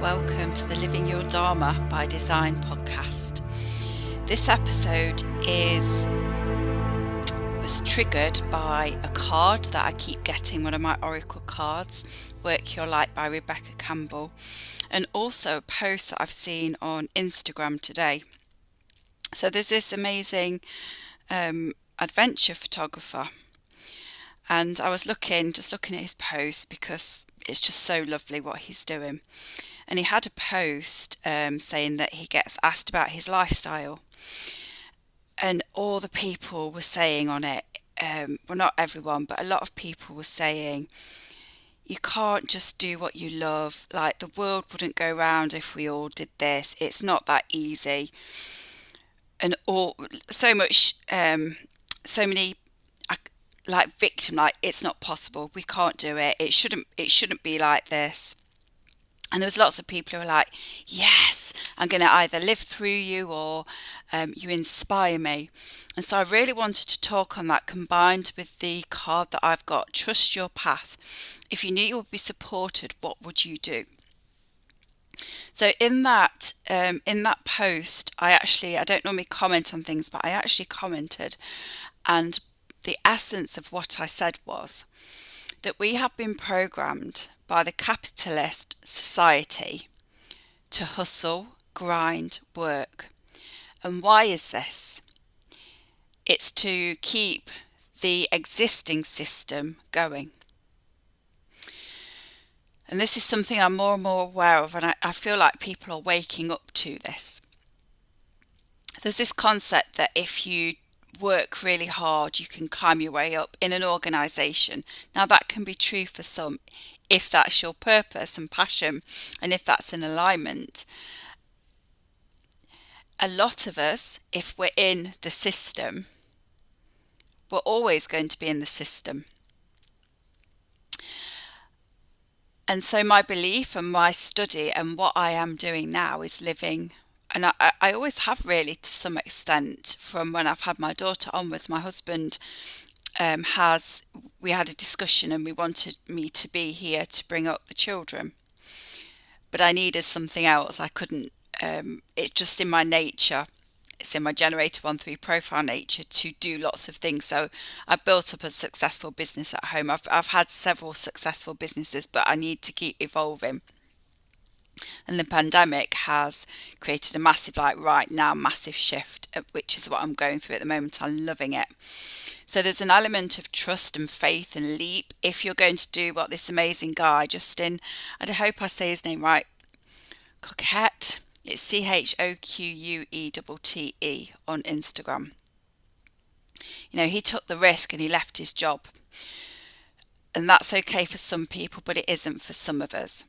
Welcome to the Living Your Dharma by Design podcast. This episode was triggered by a card that I keep getting, one of my oracle cards, Work Your Light by Rebecca Campbell, and also a post that I've seen on Instagram today. So there's this amazing adventure photographer, and I was just looking at his post because it's just so lovely what he's doing. And he had a post saying that he gets asked about his lifestyle, and all the people were saying on it, well, not everyone, but a lot of people were saying, you can't just do what you love. Like, the world wouldn't go round if we all did this. It's not that easy. And so many like victim, like, it's not possible. We can't do it. It shouldn't be like this. And there was lots of people who were like, yes, I'm going to either live through you or you inspire me. And so I really wanted to talk on that, combined with the card that I've got, Trust Your Path. If you knew you would be supported, what would you do? So in that post, I don't normally comment on things, but I actually commented. And the essence of what I said was that we have been programmed by the capitalist society to hustle, grind, work. And why is this? It's to keep the existing system going. And this is something I'm more and more aware of, and I feel like people are waking up to this. There's this concept that if you work really hard, you can climb your way up in an organisation. Now, that can be true for some, if that's your purpose and passion, and if that's in alignment. A lot of us, if we're in the system, we're always going to be in the system. And so my belief and my study and what I am doing now is living, and I always have, really, to some extent, from when I've had my daughter onwards. My husband we had a discussion, and we wanted me to be here to bring up the children, but I needed something else. I couldn't, it's just in my nature, it's in my generator 1-3 profile nature to do lots of things. So I built up a successful business at home. I've had several successful businesses, but I need to keep evolving. And the pandemic has created a massive, massive shift, which is what I'm going through at the moment. I'm loving it. So there's an element of trust and faith and leap. If you're going to do what this amazing guy, Justin, I hope I say his name right, Coquette, it's CHOQUETTE on Instagram. You know, he took the risk and he left his job. And that's okay for some people, but it isn't for some of us.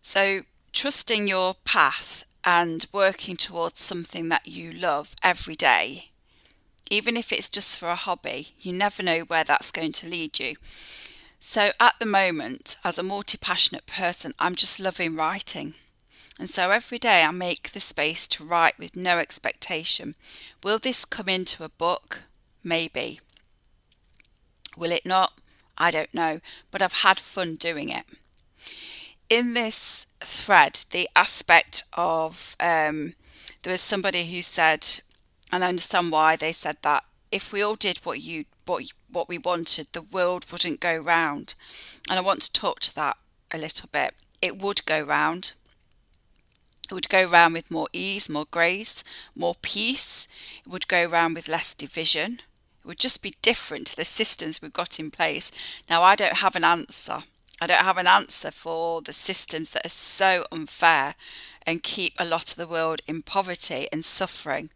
So trusting your path and working towards something that you love every day, even if it's just for a hobby, you never know where that's going to lead you. So at the moment, as a multi-passionate person, I'm just loving writing. And so every day I make the space to write with no expectation. Will this come into a book? Maybe. Will it not? I don't know. But I've had fun doing it. In this thread, the aspect of, there was somebody who said, and I understand why they said that, if we all did what we wanted, the world wouldn't go round. And I want to talk to that a little bit. It would go round. It would go round with more ease, more grace, more peace. It would go round with less division. It would just be different to the systems we've got in place. Now, I don't have an answer. I don't have an answer for the systems that are so unfair and keep a lot of the world in poverty and suffering.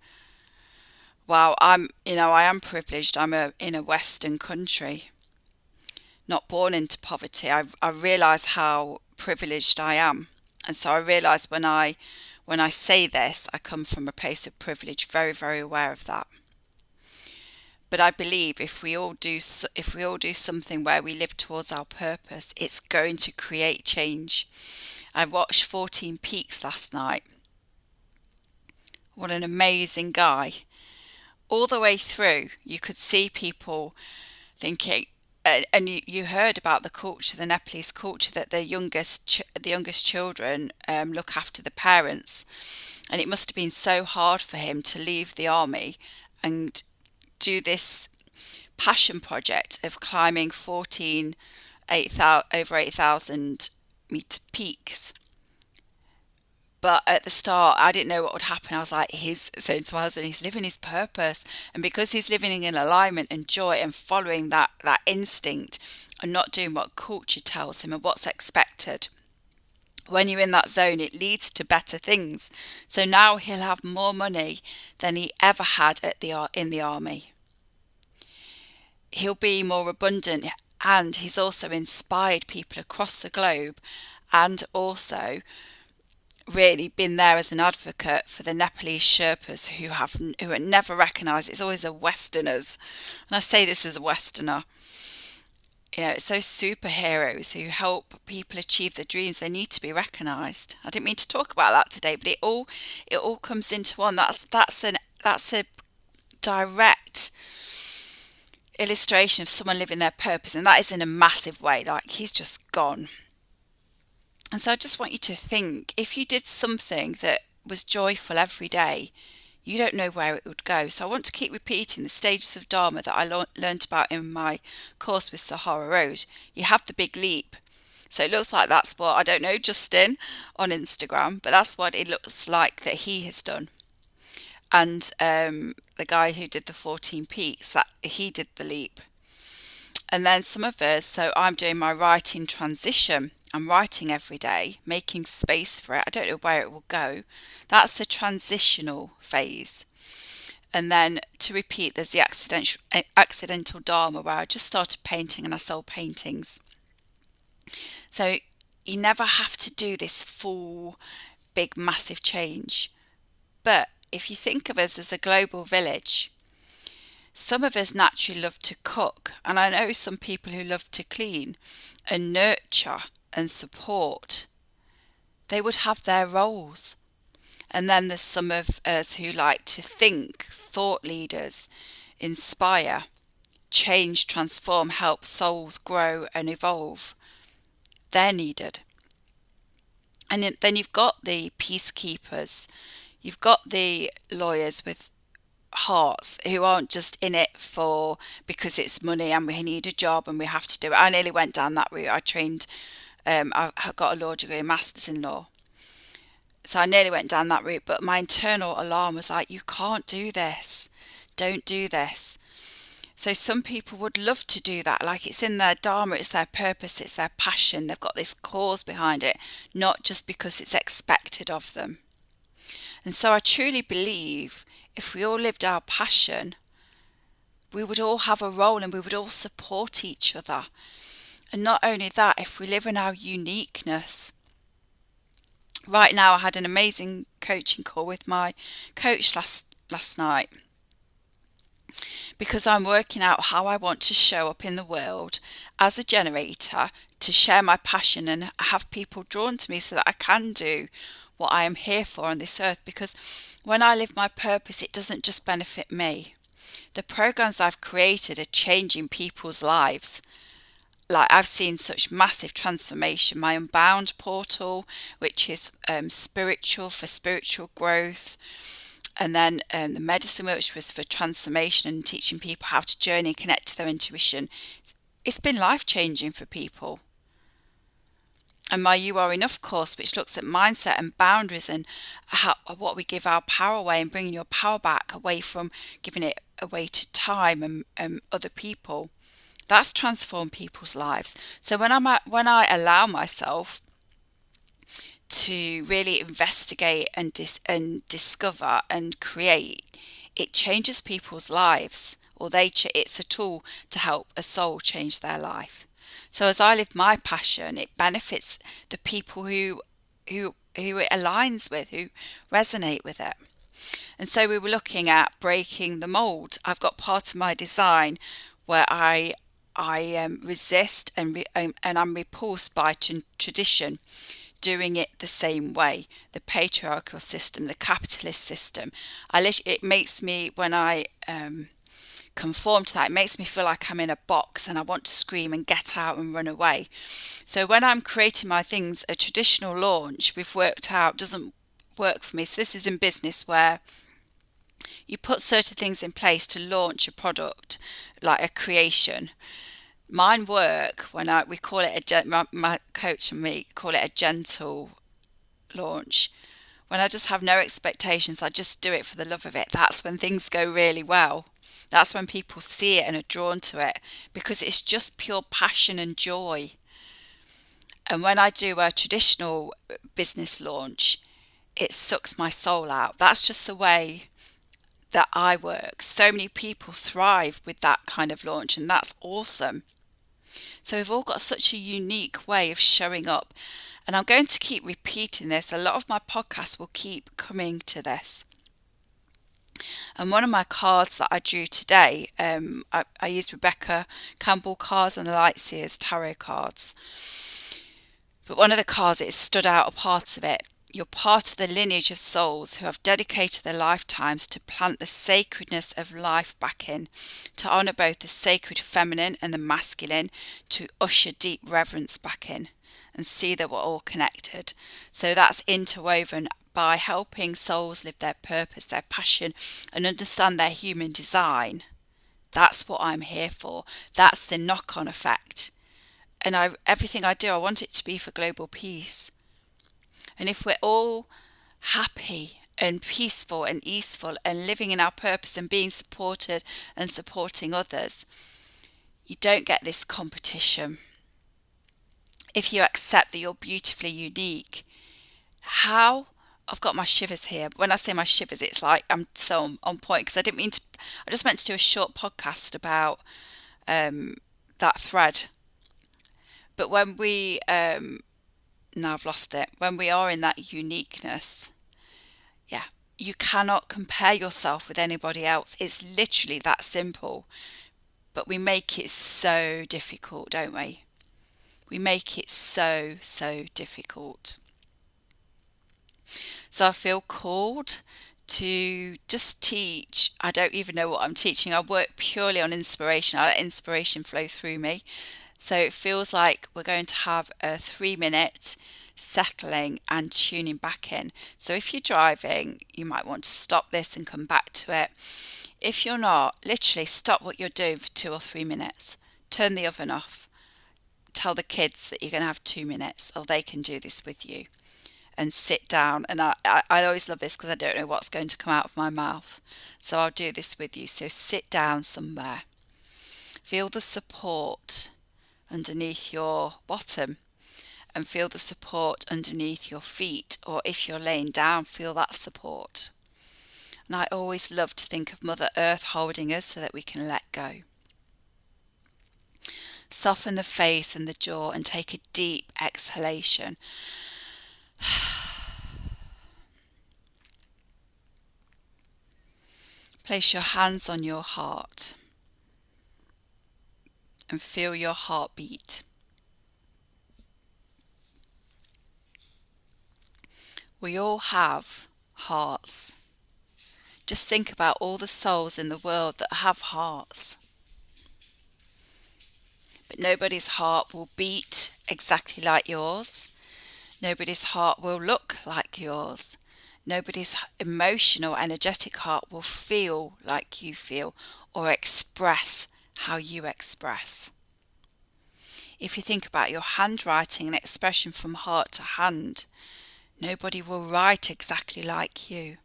Wow, I am privileged. I'm in a Western country, not born into poverty. I realise how privileged I am. And so I realise when I say this, I come from a place of privilege, very, very aware of that. But I believe if we all do something where we live towards our purpose, it's going to create change. I watched 14 Peaks last night. What an amazing guy. All the way through, you could see people thinking, and you heard about the culture, the Nepalese culture, that the youngest children look after the parents, and it must have been so hard for him to leave the army and do this passion project of climbing 8,000 meter peaks. But at the start, I didn't know what would happen. I was like, he's saying to my husband, he's living his purpose. And because he's living in alignment and joy and following that instinct and not doing what culture tells him and what's expected, when you're in that zone, it leads to better things. So now he'll have more money than he ever had in the army. He'll be more abundant, and he's also inspired people across the globe, and also really been there as an advocate for the Nepalese Sherpas who are never recognised. It's always the Westerners, and I say this as a Westerner. It's those superheroes who help people achieve their dreams. They need to be recognised. I didn't mean to talk about that today, but it all comes into one. That's a direct illustration of someone living their purpose, and that is in a massive way. Like, he's just gone. And so I just want you to think, if you did something that was joyful every day, you don't know where it would go. So I want to keep repeating the stages of Dharma that I learned about in my course with Sahara Road. You have the big leap. So it looks like that's what, I don't know, Justin on Instagram, but that's what it looks like that he has done. And the guy who did the 14 peaks, that he did the leap. And then some of us, so I'm doing my writing transition. I'm writing every day, making space for it. I don't know where it will go. That's the transitional phase. And then to repeat, there's the accidental Dharma, where I just started painting and I sold paintings. So you never have to do this full, big, massive change. But if you think of us as a global village, some of us naturally love to cook, and I know some people who love to clean and nurture and support. They would have their roles. And then there's some of us who like to think, thought leaders, inspire, change, transform, help souls grow and evolve. They're needed. And then you've got the peacekeepers, you've got the lawyers with hearts who aren't just in it for because it's money and we need a job and we have to do it. I nearly went down that route. I trained, I got a law degree, a master's in law. So I nearly went down that route, but my internal alarm was like, you can't do this. Don't do this. So some people would love to do that. Like, it's in their dharma, it's their purpose, it's their passion. They've got this cause behind it, not just because it's expected of them. And so I truly believe if we all lived our passion, we would all have a role and we would all support each other. And not only that, if we live in our uniqueness. Right now, I had an amazing coaching call with my coach last night, because I'm working out how I want to show up in the world as a generator to share my passion and have people drawn to me so that I can do what I am here for on this earth. Because when I live my purpose, it doesn't just benefit me. The programs I've created are changing people's lives. Like, I've seen such massive transformation. My Unbound portal, which is spiritual, for spiritual growth. And then the medicine, which was for transformation and teaching people how to journey and connect to their intuition. It's been life-changing for people. And my You Are Enough course, which looks at mindset and boundaries and what we give our power away, and bringing your power back away from giving it away to time and other people. That's transformed people's lives. So when I allow myself to really investigate and discover and create, it changes people's lives, or it's a tool to help a soul change their life. So as I live my passion, it benefits the people who it aligns with, who resonate with it. And so we were looking at breaking the mold. I've got part of my design where I resist and I'm repulsed by tradition, doing it the same way, the patriarchal system, the capitalist system. It makes me, when I conform to that. It makes me feel like I'm in a box and I want to scream and get out and run away. So when I'm creating my things, a traditional launch we've worked out doesn't work for me. So this is in business where you put certain things in place to launch a product, like a creation. Mine work when we call it my coach and me call it a gentle launch. When I just have no expectations, I just do it for the love of it. That's when things go really well. That's when people see it and are drawn to it, because it's just pure passion and joy. And when I do a traditional business launch, it sucks my soul out. That's just the way that I work. So many people thrive with that kind of launch, and that's awesome. So we've all got such a unique way of showing up. And I'm going to keep repeating this. A lot of my podcasts will keep coming to this. And one of my cards that I drew today, I used Rebecca Campbell cards and the Lightseers tarot cards. But one of the cards, it stood out a part of it. You're part of the lineage of souls who have dedicated their lifetimes to plant the sacredness of life back in, to honour both the sacred feminine and the masculine, to usher deep reverence back in and see that we're all connected. So that's interwoven by helping souls live their purpose, their passion, and understand their human design. That's what I'm here for. That's the knock-on effect. And everything I do, I want it to be for global peace. And if we're all happy and peaceful and easeful and living in our purpose and being supported and supporting others, you don't get this competition. If you accept that you're beautifully unique, I've got my shivers here. When I say my shivers, it's like I'm so on point, because I just meant to do a short podcast about that thread. But when we, now I've lost it, when we are in that uniqueness, yeah, you cannot compare yourself with anybody else. It's literally that simple. But we make it so difficult, don't we? We make it so, so difficult. So I feel called to just teach. I don't even know what I'm teaching. I work purely on inspiration. I let inspiration flow through me. So it feels like we're going to have a 3-minute settling and tuning back in. So if you're driving, you might want to stop this and come back to it. If you're not, literally stop what you're doing for 2 or 3 minutes. Turn the oven off. Tell the kids that you're going to have 2 minutes, or they can do this with you. And sit down. And I always love this because I don't know what's going to come out of my mouth. So I'll do this with you. So sit down somewhere. Feel the support underneath your bottom, and feel the support underneath your feet, or if you're laying down, feel that support. And I always love to think of Mother Earth holding us so that we can let go. Soften the face and the jaw and take a deep exhalation. Place your hands on your heart and feel your heartbeat. We all have hearts. Just think about all the souls in the world that have hearts. But nobody's heart will beat exactly like yours. Nobody's heart will look like yours. Nobody's emotional, energetic heart will feel like you feel or express how you express. If you think about your handwriting and expression from heart to hand, nobody will write exactly like you.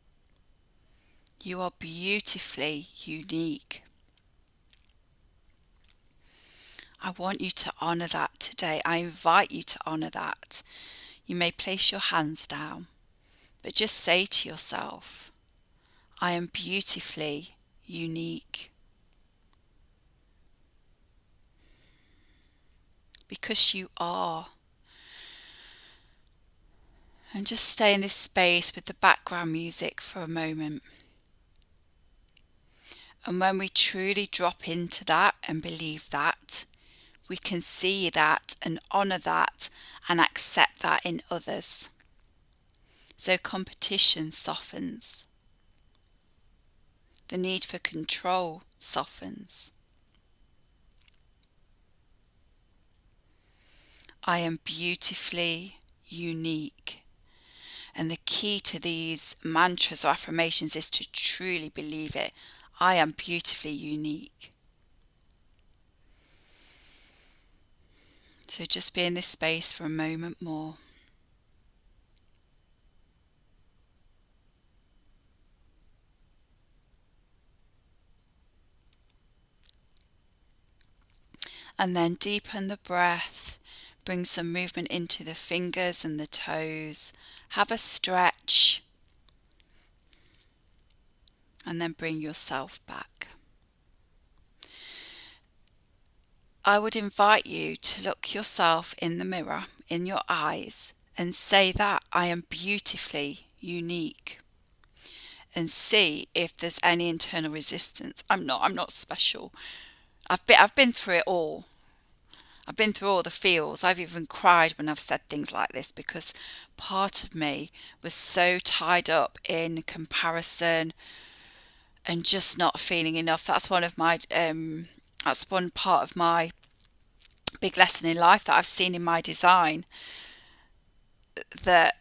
You are beautifully unique. I want you to honour that today. I invite you to honour that. You may place your hands down, but just say to yourself, I am beautifully unique. Because you are. And just stay in this space with the background music for a moment. And when we truly drop into that and believe that, we can see that and honour that and accept that in others. So competition softens. The need for control softens. I am beautifully unique. And the key to these mantras or affirmations is to truly believe it. I am beautifully unique. So just be in this space for a moment more. And then deepen the breath. Bring some movement into the fingers and the toes. Have a stretch. And then bring yourself back. I would invite you to look yourself in the mirror, in your eyes, and say that I am beautifully unique. And see if there's any internal resistance. I'm not special. I've been through it all. I've been through all the feels. I've even cried when I've said things like this because part of me was so tied up in comparison and just not feeling enough. That's one part of my big lesson in life that I've seen in my design, that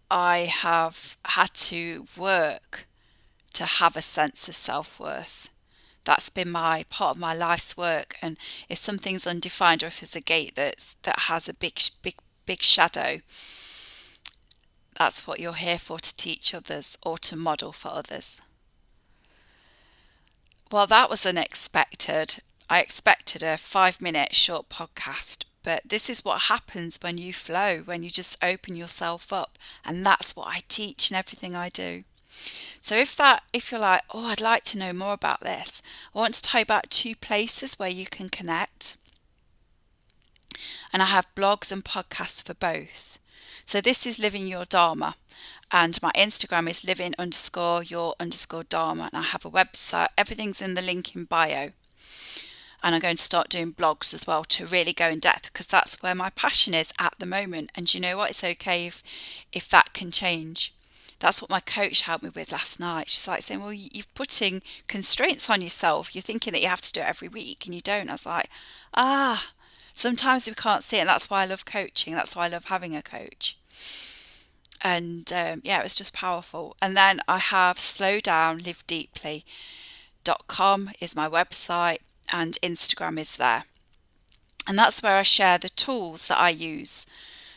I have had to work to have a sense of self-worth. That's been my part of my life's work. And if something's undefined, or if there's a gate that has a big shadow, that's what you're here for, to teach others or to model for others. Well, that was unexpected. I expected a 5-minute short podcast, but this is what happens when you flow, when you just open yourself up. And that's what I teach in everything I do. So if you're like, oh, I'd like to know more about this, I want to tell you about 2 places where you can connect. And I have blogs and podcasts for both. So this is Living Your Dharma, and my Instagram is living_your_dharma, and I have a website. Everything's in the link in bio. And I'm going to start doing blogs as well to really go in depth, because that's where my passion is at the moment. And you know what? It's okay if that can change. That's what my coach helped me with last night. She's like saying, well, you're putting constraints on yourself. You're thinking that you have to do it every week and you don't. I was like, sometimes we can't see it. And that's why I love coaching. That's why I love having a coach. And it was just powerful. And then I have slowdownlivedeeply.com is my website, and Instagram is there. And that's where I share the tools that I use.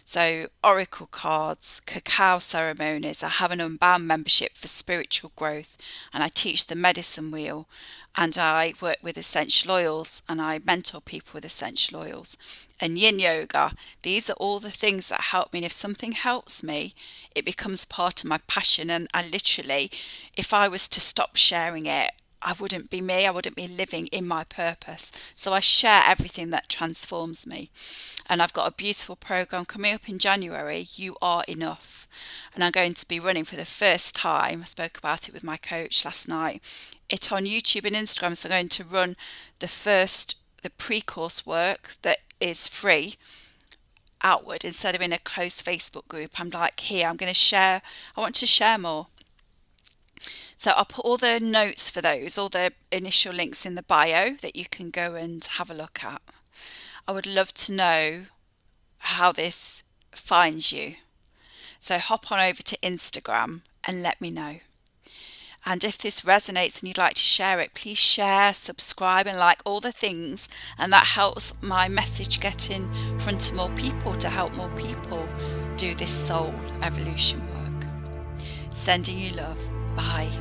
So oracle cards, cacao ceremonies. I have an Unbound membership for spiritual growth, and I teach the medicine wheel, and I work with essential oils, and I mentor people with essential oils, and yin yoga. These are all the things that help me. And if something helps me, it becomes part of my passion. And I literally, if I was to stop sharing it, I wouldn't be me. I wouldn't be living in my purpose. So I share everything that transforms me. And I've got a beautiful program coming up in January, You Are Enough. And I'm going to be running for the first time. I spoke about it with my coach last night. It's on YouTube and Instagram. So I'm going to run the pre-course work that is free outward instead of in a closed Facebook group. I'm like, here, I'm going to share. I want to share more. So I'll put all the notes for those, all the initial links in the bio that you can go and have a look at. I would love to know how this finds you. So hop on over to Instagram and let me know. And if this resonates and you'd like to share it, please share, subscribe and like all the things. And that helps my message get in front of more people, to help more people do this soul evolution work. Sending you love. Bye.